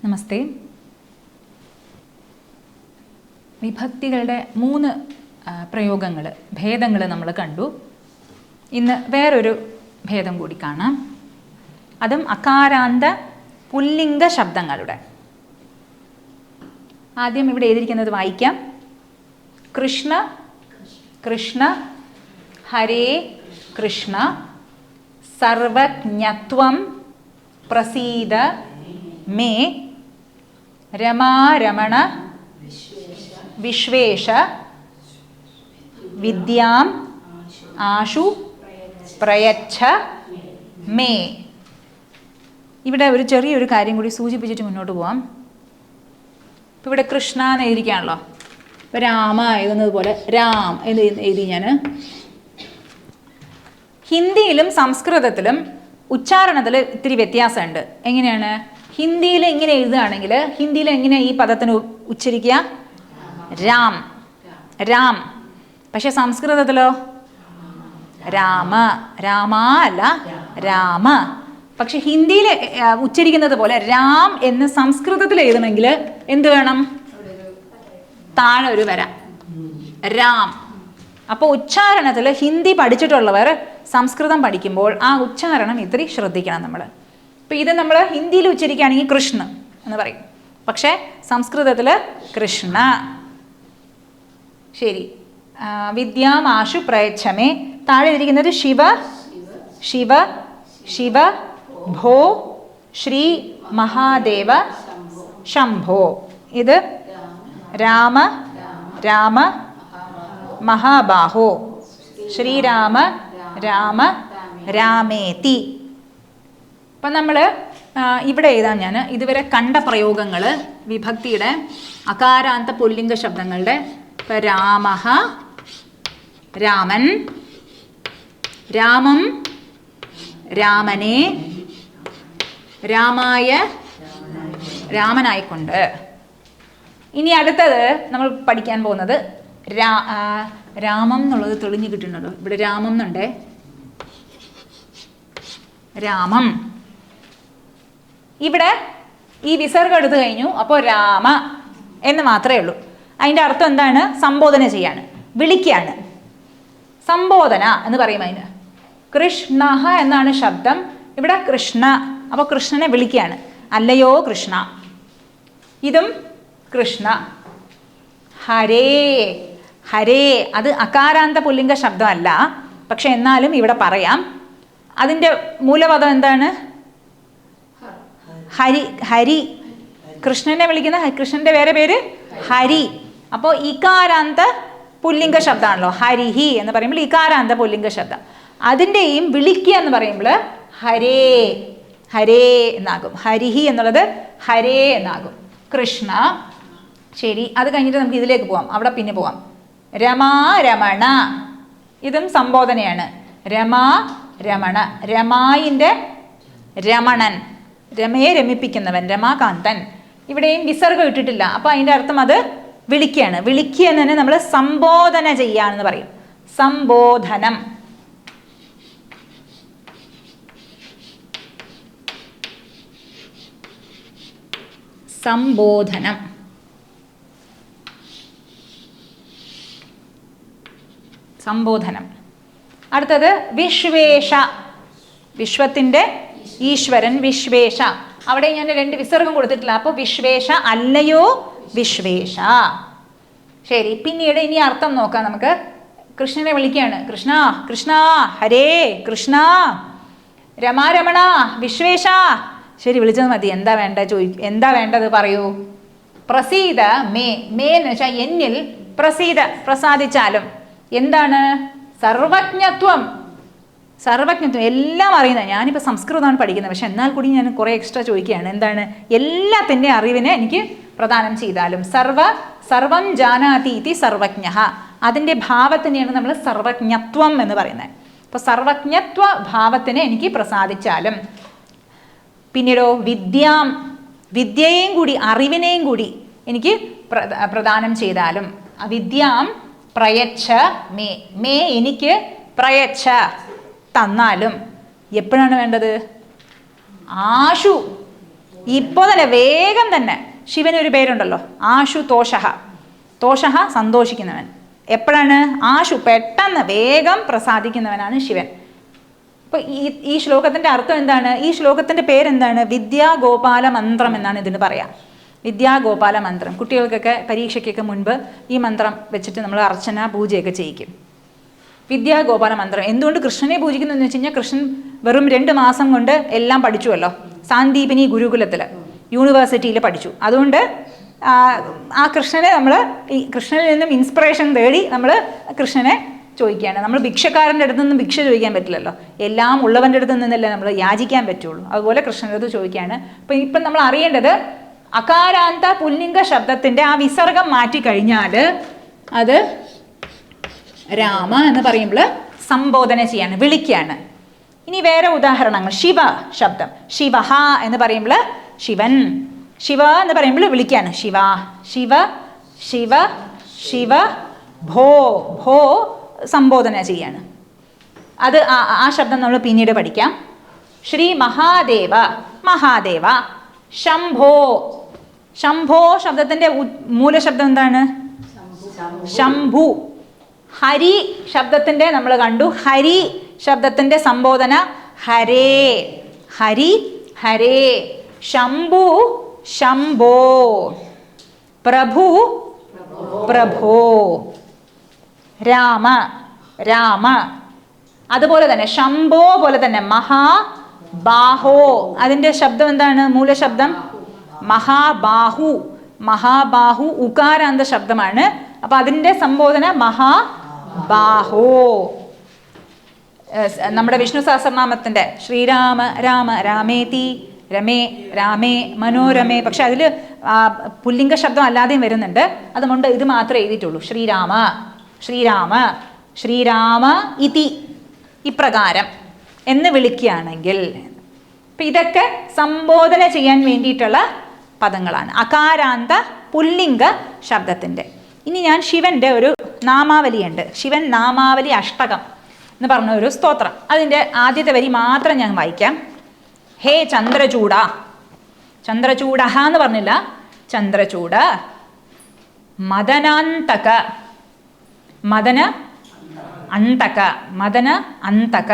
നമസ്തേ. വിഭക്തികളുടെ 3 പ്രയോഗങ്ങൾ, ഭേദങ്ങൾ നമ്മൾ കണ്ടു. ഇന്ന് വേറൊരു ഭേദം കൂടി കാണാം. അതും അകാരാന്ത പുല്ലിംഗ ശബ്ദങ്ങളുടെ. ആദ്യം ഇവിടെ എഴുതിയിരിക്കുന്നത് വായിക്കാം. കൃഷ്ണ കൃഷ്ണ, ഹരേ കൃഷ്ണ, സർവജ്ഞത്വം പ്രസീദ മേ, രമാരമണ വിശ്വേശ, വിദ്യാം ആശു പ്രയച്ഛ മേ. ഇവിടെ ഒരു ചെറിയൊരു കാര്യം കൂടി സൂചിപ്പിച്ചിട്ട് മുന്നോട്ട് പോവാം. ഇപ്പം ഇവിടെ കൃഷ്ണ എന്ന് എഴുതിയിരിക്കുകയാണല്ലോ. ഇപ്പം രാമ എഴുതുന്നത് പോലെ രാം എന്ന് എഴുതി ഞാൻ. ഹിന്ദിയിലും സംസ്കൃതത്തിലും ഉച്ചാരണത്തിൽ ഇത്തിരി വ്യത്യാസമുണ്ട്. എങ്ങനെയാണ്? ഹിന്ദിയിൽ ഇങ്ങനെ എഴുതുകയാണെങ്കിൽ ഹിന്ദിയിൽ എങ്ങനെ ഈ പദത്തിന് ഉച്ചരിക്കുക? രാം, രാം. പക്ഷെ സംസ്കൃതത്തിലോ രാമ, രാമ അല്ല രാമ. പക്ഷെ ഹിന്ദിയിൽ ഉച്ചരിക്കുന്നത് പോലെ രാം എന്ന് സംസ്കൃതത്തിൽ എഴുതണമെങ്കിൽ എന്ത് വേണം? താഴെ ഒരു വര, രാം. അപ്പോൾ ഉച്ചാരണത്തിൽ ഹിന്ദി പഠിച്ചിട്ടുള്ളവർ സംസ്കൃതം പഠിക്കുമ്പോൾ ആ ഉച്ചാരണം ഇത്തിരി ശ്രദ്ധിക്കണം നമ്മൾ. ഇപ്പോൾ ഇത് നമ്മൾ ഹിന്ദിയിൽ ഉച്ചരിക്കുകയാണെങ്കിൽ കൃഷ്ണ എന്ന് പറയും, പക്ഷേ സംസ്കൃതത്തിൽ കൃഷ്ണ. ശരി. വിദ്യാമാശു പ്രയച്ഛമേ. താഴെ ഇരിക്കുന്നത് ശിവ ശിവ ശിവ ഭോ ശ്രീ മഹാദേവ ശംഭോ. ഇത് രാമ രാമ മഹാബാഹോ, ശ്രീരാമ രാമ രാമേതി. അപ്പം നമ്മൾ ഇവിടെ എഴുതാൻ ഞാൻ ഇതുവരെ കണ്ട പ്രയോഗങ്ങൾ വിഭക്തിയുടെ അകാരാന്ത പുല്ലിംഗ ശബ്ദങ്ങളുടെ. ഇപ്പം രാമഃ, രാമൻ, രാമം, രാമനെ, രാമായ, രാമനായിക്കൊണ്ട്. ഇനി അടുത്തത് നമ്മൾ പഠിക്കാൻ പോകുന്നത് രാമം എന്നുള്ളത് തെളിഞ്ഞു കിട്ടുന്നുണ്ടോ? ഇവിടെ രാമം എന്നുണ്ടേ, രാമം. ഇവിടെ ഈ വിസർഗം എടുത്തു കഴിഞ്ഞു, അപ്പോൾ രാമ എന്ന് മാത്രമേ ഉള്ളൂ. അതിൻ്റെ അർത്ഥം എന്താണ്? സംബോധന ചെയ്യാണ്, വിളിക്കുകയാണ്. സംബോധന എന്ന് പറയും അതിന്. കൃഷ്ണ എന്നാണ് ശബ്ദം. ഇവിടെ കൃഷ്ണ, അപ്പോൾ കൃഷ്ണനെ വിളിക്കുകയാണ്. അല്ലയോ കൃഷ്ണ. ഇതും കൃഷ്ണ. ഹരേ, ഹരേ. അത് അകാരാന്ത പുല്ലിംഗ ശബ്ദമല്ല, പക്ഷെ എന്നാലും ഇവിടെ പറയാം. അതിൻ്റെ മൂലപദം എന്താണ്? ഹരി, ഹരി. കൃഷ്ണനെ വിളിക്കുന്ന കൃഷ്ണന്റെ വേറെ പേര് ഹരി. അപ്പോൾ ഇകാരാന്ത പുല്ലിംഗ ശബ്ദമാണല്ലോ ഹരിഹി എന്ന് പറയുമ്പോൾ ഇകാരാന്ത പുല്ലിംഗ ശബ്ദം. അതിൻ്റെയും വിളിക്കുക എന്ന് പറയുമ്പോൾ ഹരേ, ഹരേ എന്നാകും. ഹരിഹി എന്നുള്ളത് ഹരേ എന്നാകും. കൃഷ്ണ. ശരി. അത് കഴിഞ്ഞിട്ട് നമുക്ക് ഇതിലേക്ക് പോവാം, അവിടെ പിന്നെ പോവാം. രമാ രമണ. ഇതും സംബോധനയാണ്. രമാ രമണ. രമായിൻ്റെ രമണൻ, രമയെ രമിപ്പിക്കുന്നവൻ, രമാകാന്തൻ. ഇവിടെയും വിസർഗം ഇട്ടിട്ടില്ല, അപ്പോൾ അതിൻ്റെ അർത്ഥം അത് വിളിക്കുകയാണ്. വിളിക്കുക എന്ന് തന്നെ നമ്മൾ സംബോധന ചെയ്യാണെന്ന് പറയും. സംബോധനം. സംബോധനം. സംബോധനം. അടുത്തത് വിശ്വേശ. വിശ്വത്തിൻ്റെ ഈശ്വരൻ വിശ്വേശ. അവിടെ ഞാൻ 2 വിസർഗം കൊടുത്തിട്ടില്ല, അപ്പോൾ വിശ്വേശ, അല്ലയോ വിശ്വേശ. ശരി. പിന്നീട് ഇനി അർത്ഥം നോക്കാം നമുക്ക്. കൃഷ്ണനെ വിളിക്കുകയാണ്. കൃഷ്ണ കൃഷ്ണ, ഹരേ കൃഷ്ണ, രമാരമണ വിശ്വേശ. ശരി, വിളിച്ചത് മതി. എന്താ വേണ്ട എന്താ വേണ്ടത് പറയൂ. പ്രസീദ മേ. മേ എന്ന് വെച്ചാൽ എന്നിൽ. പ്രസീദ പ്രസാദിച്ചാലും. എന്താണ്? സർവജ്ഞത്വം. സർവജ്ഞത്വം, എല്ലാം അറിയുന്നത്. ഞാനിപ്പോൾ സംസ്കൃതമാണ് പഠിക്കുന്നത്, പക്ഷെ എന്നാൽ കൂടി ഞാൻ കുറേ എക്സ്ട്രാ ചോദിക്കുകയാണ്. എന്താണ്? എല്ലാത്തിൻ്റെ അറിവിനെ എനിക്ക് പ്രദാനം ചെയ്താലും. സർവം ജാനാതി ഇതി സർവജ്ഞ. അതിൻ്റെ ഭാവത്തിനെയാണ് നമ്മൾ സർവജ്ഞത്വം എന്ന് പറയുന്നത്. അപ്പോൾ സർവജ്ഞത്വ ഭാവത്തിനെ എനിക്ക് പ്രസാദിച്ചാലും. പിന്നീടോ വിദ്യാം, വിദ്യയെയും കൂടി അറിവിനെയും കൂടി എനിക്ക് പ്രദാനം ചെയ്താലും. വിദ്യാം പ്രയച്ഛ മേ. മേ എനിക്ക് പ്രയച്ഛ തന്നാലും. എപ്പോഴാണ് വേണ്ടത്? ആശു ഇപ്പോൾ തന്നെ വേഗം തന്നെ ശിവനൊരു പേരുണ്ടല്ലോ, ആശുതോഷഃ. തോഷഃ സന്തോഷിക്കുന്നവൻ. എപ്പോഴാണ്? ആശു പെട്ടെന്ന് വേഗം പ്രസാദിക്കുന്നവനാണ് ശിവൻ. അപ്പോൾ ഈ ശ്ലോകത്തിൻ്റെ അർത്ഥം എന്താണ്? ഈ ശ്ലോകത്തിൻ്റെ പേരെന്താണ്? വിദ്യാഗോപാല മന്ത്രം എന്നാണ് ഇതിന് പറയാം. വിദ്യാഗോപാല മന്ത്രം. കുട്ടികൾക്കൊക്കെ പരീക്ഷയ്ക്കൊക്കെ മുൻപ് ഈ മന്ത്രം വെച്ചിട്ട് നമ്മൾ അർച്ചന പൂജയൊക്കെ ചെയ്യിക്കും. വിദ്യാഗോപാല മന്ത്രം. എന്തുകൊണ്ട് കൃഷ്ണനെ പൂജിക്കുന്നു എന്ന് വെച്ച് കഴിഞ്ഞാൽ കൃഷ്ണൻ വെറും 2 മാസം കൊണ്ട് എല്ലാം പഠിച്ചുവല്ലോ. സാന്ദീപിനി ഗുരുകുലത്തിൽ യൂണിവേഴ്സിറ്റിയിൽ പഠിച്ചു. അതുകൊണ്ട് ആ കൃഷ്ണനെ നമ്മൾ ഈ കൃഷ്ണനിൽ നിന്നും ഇൻസ്പിറേഷൻ തേടി നമ്മൾ കൃഷ്ണനെ ചോദിക്കുകയാണ്. നമ്മൾ ഭിക്ഷക്കാരൻ്റെ അടുത്ത് നിന്നും ഭിക്ഷ ചോദിക്കാൻ പറ്റില്ലല്ലോ, എല്ലാം ഉള്ളവൻ്റെ അടുത്ത് നിന്നല്ലേ നമ്മൾ യാചിക്കാൻ പറ്റുള്ളൂ. അതുപോലെ കൃഷ്ണൻ്റെ അടുത്ത് ചോദിക്കുകയാണ്. അപ്പോൾ ഇപ്പം നമ്മൾ അറിയേണ്ടത് അകാരാന്ത പുല്ലിംഗ ശബ്ദത്തിൻ്റെ ആ വിസർഗം മാറ്റിക്കഴിഞ്ഞാൽ അത് രാമ എന്ന് പറയുമ്പോൾ സംബോധന ചെയ്യാണ്, വിളിക്കുകയാണ്. ഇനി വേറെ ഉദാഹരണങ്ങൾ. ശിവ ശബ്ദം. ശിവഹ എന്ന് പറയുമ്പോൾ ശിവൻ. ശിവ എന്ന് പറയുമ്പോൾ വിളിക്കുകയാണ്. ശിവ ശിവ ശിവ ശിവ ഭോ. ഭോ സംബോധന ചെയ്യാണ്. അത് ആ ശബ്ദം നമ്മൾ പിന്നീട് പഠിക്കാം. ശ്രീ മഹാദേവ. മഹാദേവ. ശംഭോ. ശംഭോ ശബ്ദത്തിൻ്റെ മൂലശബ്ദം എന്താണ്? ശംഭു. ഹരി ശബ്ദത്തിൻ്റെ നമ്മൾ കണ്ടു. ഹരി ശബ്ദത്തിൻ്റെ സംബോധന ഹരേ. ഹരി ഹരേ. ശംഭു ശംഭോ. പ്രഭു പ്രഭോ. രാമ രാമ. അതുപോലെ തന്നെ ശംഭോ പോലെ തന്നെ മഹാബാഹോ. അതിൻ്റെ ശബ്ദം എന്താണ്? മൂലശബ്ദം മഹാബാഹു. മഹാബാഹു ഉകാരാന്ത ശബ്ദമാണ്. അപ്പൊ അതിൻ്റെ സംബോധന മഹാബാഹോ. നമ്മുടെ വിഷ്ണു സഹസ്രനാമത്തിൻ്റെ ശ്രീരാമ രാമ രാമേതി രമേ രാമേ മനോരമേ, പക്ഷെ അതിൽ പുല്ലിംഗ ശബ്ദം അല്ലാതെയും വരുന്നുണ്ട്. അതുകൊണ്ട് ഇത് മാത്രമേ എഴുതിയിട്ടുള്ളൂ. ശ്രീരാമ ശ്രീരാമ ശ്രീരാമ ഇതി ഇപ്രകാരം എന്ന് വിളിക്കുകയാണെങ്കിൽ അപ്പം ഇതൊക്കെ സംബോധന ചെയ്യാൻ വേണ്ടിയിട്ടുള്ള പദങ്ങളാണ് അകാരാന്ത പുല്ലിംഗ ശബ്ദത്തിൻ്റെ. ഇനി ഞാൻ ശിവൻ്റെ ഒരു നാമാവലിയുണ്ട്. ശിവൻ നാമാവലി അഷ്ടകം എന്ന് പറഞ്ഞ ഒരു സ്തോത്രം. അതിൻ്റെ ആദ്യത്തെ വരി മാത്രം ഞാൻ വായിക്കാം. ഹേ ചന്ദ്രചൂഡ. ചന്ദ്രചൂഡ എന്ന് പറഞ്ഞില്ല, ചന്ദ്രചൂഡ. മദനാന്തക. മദന അന്തക. മദന അന്തക.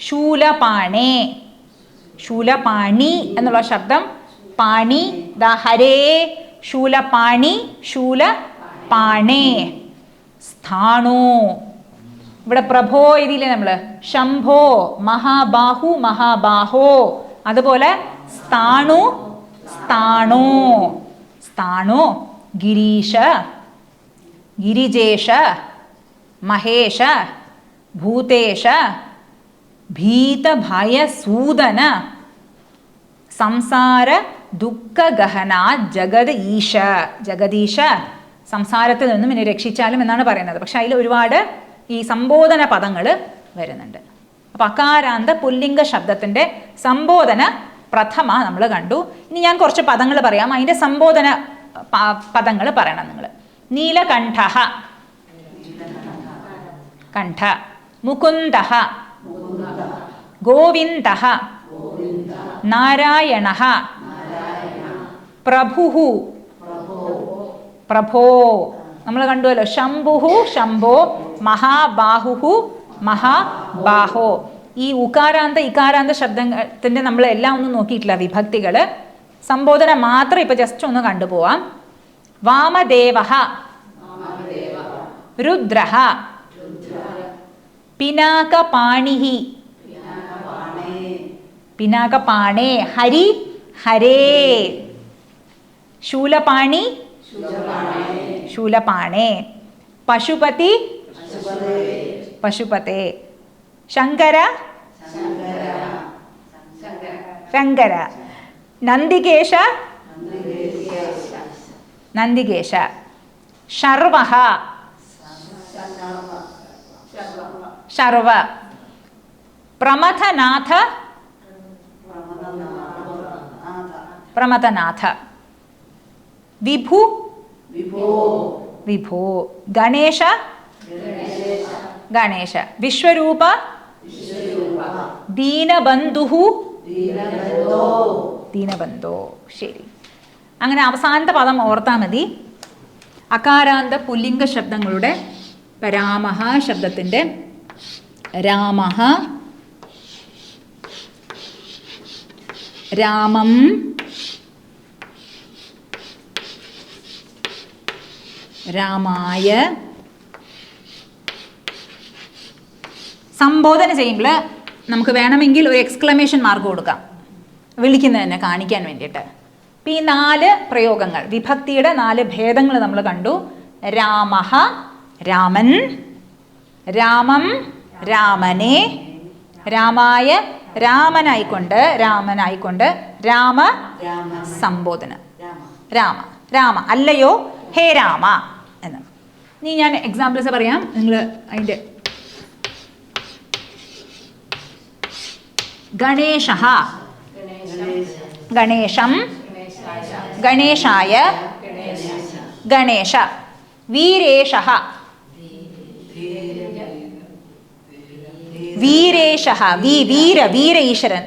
ശൂലപാണേ. ശൂലപാണി എന്നുള്ള ശബ്ദം പാണി. ദ ഹരേ ശൂലപാണി ശൂലപാണേ. സ്ഥാണു. ഇവിടെ പ്രഭോ ഇതില്ലേ നമ്മൾ. ശംഭോ മഹാബാഹു മഹാബാഹോ. അതുപോലെ സ്ഥാണു സ്ഥാണു. സ്ഥാണു. ഗിരീശ ഗിരിജേശ മഹേശ ഭൂതേശ ഭീതഭയസൂദന സംസാര ദുഃഖഗഹന ജഗത് ഈശ. ജഗദീശ സംസാരത്തിൽ നിന്നും എന്നെ രക്ഷിച്ചാലും എന്നാണ് പറയുന്നത്. പക്ഷെ അതിൽ ഒരുപാട് ഈ സംബോധന പദങ്ങൾ വരുന്നുണ്ട്. അപ്പം അകാരാന്ത പുല്ലിംഗ ശബ്ദത്തിൻ്റെ സംബോധന പ്രഥമ നമ്മൾ കണ്ടു. ഇനി ഞാൻ കുറച്ച് പദങ്ങൾ പറയാം, അതിൻ്റെ സംബോധന പദങ്ങൾ പറയണം നിങ്ങൾ. നീലകണ്ഠ കണ്ഠ. മുകുന്ദ ഗോവിന്ദ നാരായണ പ്രഭു പ്രഭോ. നമ്മൾ കണ്ടുവല്ലോ. ശംഭുഹു ശംഭോ മഹാബാഹു മഹാബാഹോ. ഈ ഉകാരാന്ത ഇകാരാന്ത ശബ്ദത്തിൻ്റെ നമ്മൾ എല്ലാം ഒന്നും നോക്കിയിട്ടില്ല വിഭക്തികൾ. സംബോധന മാത്രം ഇപ്പം ജസ്റ്റ് ഒന്ന് കണ്ടുപോവാം. വാമദേവ രുദ്ര പിനാകപാണി. പിനാകപാണേ. ഹരി ഹരേ. ശൂലപാണി ശൂലപാണേ. പശുപതി പശുപതേ. ശങ്കര ശങ്കര. നന്ദികേശ നന്ദികേശ. ശർവ ശർവ. പ്രമഥനാഥ പ്രമഥനാഥ. വിഭു വിഭോ. ഗണേശ ഗണേശ. വിശ്വരൂപ ദീനബന്ധു ദീനബന്ധോ. ശരി, അങ്ങനെ അവസാനത്തെ പദം ഓർത്താൽ മതി. അകാരാന്ത പുല്ലിംഗ ശബ്ദങ്ങളുടെ രാമഃ ശബ്ദത്തിൻ്റെ രാമഃ, രാമം, രാമായ. സംബോധന ചെയ്യുമ്പോൾ നമുക്ക് വേണമെങ്കിൽ ഒരു എക്സ്ക്ലമേഷൻ മാർക്ക് കൊടുക്കാം, വിളിക്കുന്നതന്നെ കാണിക്കാൻ വേണ്ടിയിട്ട്. അപ്പം ഈ 4 പ്രയോഗങ്ങൾ, വിഭക്തിയുടെ 4 ഭേദങ്ങൾ നമ്മൾ കണ്ടു. രാമഃ രാമൻ, രാമം രാമനെ, രാമായ രാമനായിക്കൊണ്ട് രാമ സംബോധന. രാമ രാമ അല്ലയോ ഹേ രാമ എന്ന്. ഇനി ഞാൻ എക്സാമ്പിൾസ് പറയാം, നിങ്ങൾ അതിൻ്റെ ഗണേശഃ, ഗണേശം, ഗണേശായ, ഗണേശ. വീരേശഃ, വീരേശഃ, വീര വീര ഈശ്വരൻ.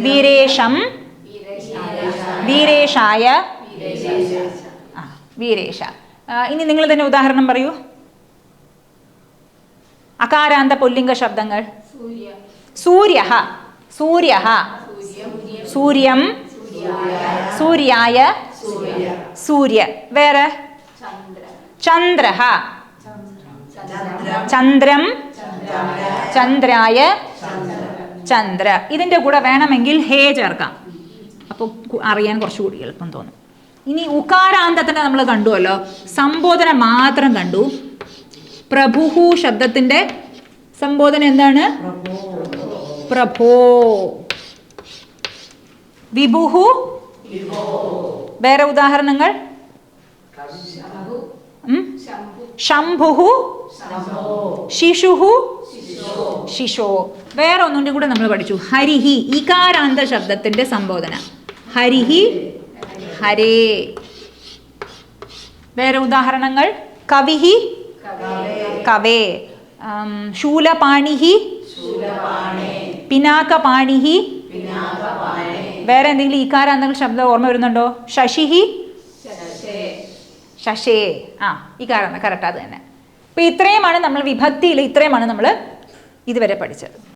വീരേശം, വീരേശായ, വീരേശ. ഇനി നിങ്ങൾ തന്നെ ഉദാഹരണം പറയൂ. അകാരാന്ത പുല്ലിംഗ ശബ്ദങ്ങൾ. സൂര്യഃ, സൂര്യഃ, സൂര്യം, സൂര്യായ, സൂര്യ. വേറെ ചന്ദ്രഃ, ചന്ദ്രം, ചന്ദ്രായ, ചന്ദ്ര. ഇതിൻ്റെ കൂടെ വേണമെങ്കിൽ ഹേ ചേർക്കാം, അപ്പോൾ അറിയാൻ കുറച്ചുകൂടി എളുപ്പം തോന്നും. ഇനി ഉകാരാന്തത്തിനെ നമ്മൾ കണ്ടുവല്ലോ, സംബോധന മാത്രം കണ്ടു. പ്രഭുഹു ശബ്ദത്തിൻ്റെ സംബോധന എന്താണ്? പ്രഭോ. വിഭുഹു. വേറെ ഉദാഹരണങ്ങൾ? ശംഭുഹു, ശിശുഹു, ശിശോ. വേറെ ഒന്നിൻ്റെ കൂടെ നമ്മൾ പഠിച്ചു. ഹരിഹി, ഇകാരാന്ത ശബ്ദത്തിൻ്റെ സംബോധന. ഹരിഹി, ഹരേ. വേറെ ഉദാഹരണങ്ങൾ? കവിഹി, കവേ. ശൂലപാണിഹി, പിനാകപാണിഹി. വേറെ എന്തെങ്കിലും ഇകാരാന്ത ശബ്ദം ഓർമ്മ വരുന്നുണ്ടോ? ശശിഹി, ശശേ. ഇകാരാന്ത കറക്റ്റ്, അത് തന്നെ. അപ്പോൾ ഇത്രയുമാണ് നമ്മൾ വിഭക്തിയിൽ ഇത്രയുമാണ് നമ്മൾ ഇതുവരെ പഠിച്ചത്.